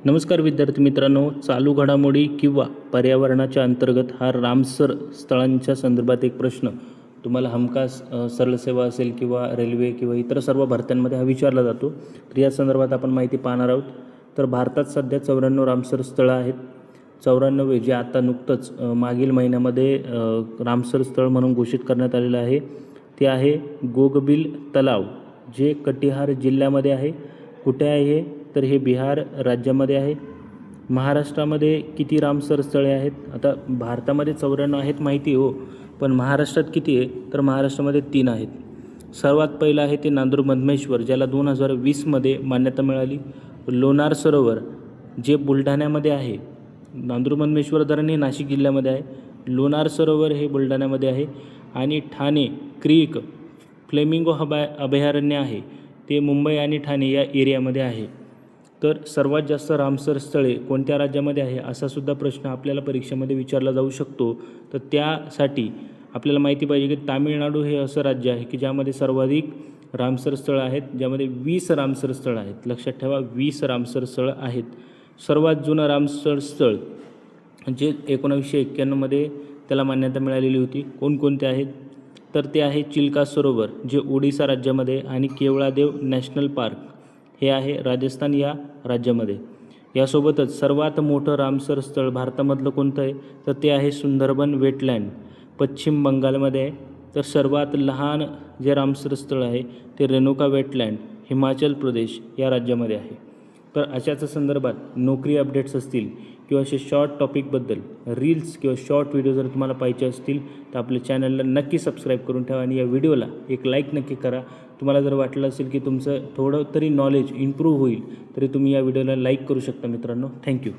नमस्कार विद्यार्थी मित्रांनो, चालू घडामोडी किंवा पर्यावरणाच्या अंतर्गत हा रामसर स्थळांच्या संदर्भात एक प्रश्न तुम्हाला हमखास सरळ सेवा असेल किंवा रेल्वे किंवा इतर सर्व भरत्यांमध्ये हा विचारला जातो। तर या संदर्भात आपण माहिती पाहणार आहोत। तर भारतात सध्या 94 रामसर स्थळं आहेत। 94 जे आता नुकतंच मागील महिन्यामध्ये रामसर स्थळ म्हणून घोषित करण्यात आलेलं आहे ते आहे गोगबिल तलाव, जे कटिहार जिल्ह्यामध्ये आहे। कुठे आहे हे? तर हे बिहार राज्यामध्ये आहे। महाराष्ट्रामध्ये किती रामसर स्थळे आहेत? आता भारतामध्ये 94 आहेत माहिती हो, पण महाराष्ट्रात किती आहे? तर महाराष्ट्रामध्ये 3 आहेत। सर्वात पहिलं आहे ते नांदूर मधमेश्वर, ज्याला 2020मध्ये मान्यता मिळाली। लोणार सरोवर जे बुलढाण्यामध्ये आहे। नांदूर मधमेश्वर धरण हे नाशिक जिल्ह्यामध्ये आहे, लोणार सरोवर हे बुलढाण्यामध्ये आहे। आणि ठाणे क्रीक फ्लेमिंगो अभयारण्य आहे ते मुंबई आणि ठाणे या एरियामध्ये आहे। तर सर्वात जास्त रामसर स्थळे कोणत्या राज्यामध्ये आहे असा सुद्धा प्रश्न आपल्याला परीक्षेमध्ये विचारला जाऊ शकतो। तर त्यासाठी आपल्याला माहिती पाहिजे की तामिळनाडू हे असं राज्य आहे की ज्यामध्ये सर्वाधिक रामसर स्थळं आहेत, ज्यामध्ये 20 रामसर स्थळं आहेत। लक्षात ठेवा, 20 रामसर स्थळं आहेत। सर्वात जुनं रामसर स्थळ जे 1991मध्ये त्याला मान्यता मिळालेली होती। कोणकोणते आहेत? तर ते आहे चिल्का सरोवर जे ओडिसा राज्यामध्ये, आणि केवळादेव नॅशनल पार्क हे आहे राजस्थान या राज्यामध्ये। यासोबतच सर्वात मोठं रामसर स्थळ भारतामधलं कोणतं आहे? तर ते आहे सुंदरबन वेटलँड, पश्चिम बंगालमध्ये आहे। तर सर्वात लहान जे रामसर स्थळ आहे ते रेणुका वेटलँड, हिमाचल प्रदेश या राज्यामध्ये आहे। तर अशाच संदर्भात नोकरी अपडेट्स असतील किंवा असे शॉर्ट टॉपिकबद्दल रील्स किंवा शॉर्ट व्हिडिओ जर तुम्हाला पाहिजे असतील तर आपल्या चॅनलला नक्की सबस्क्राईब करून ठेवा आणि या व्हिडिओला एक लाईक नक्की करा। तुम्हाला जर वाटलं असेल की तुमचं थोडं तरी नॉलेज इम्प्रूव्ह होईल तरी तुम्ही या व्हिडिओला लाईक करू शकता मित्रांनो। थँक्यू।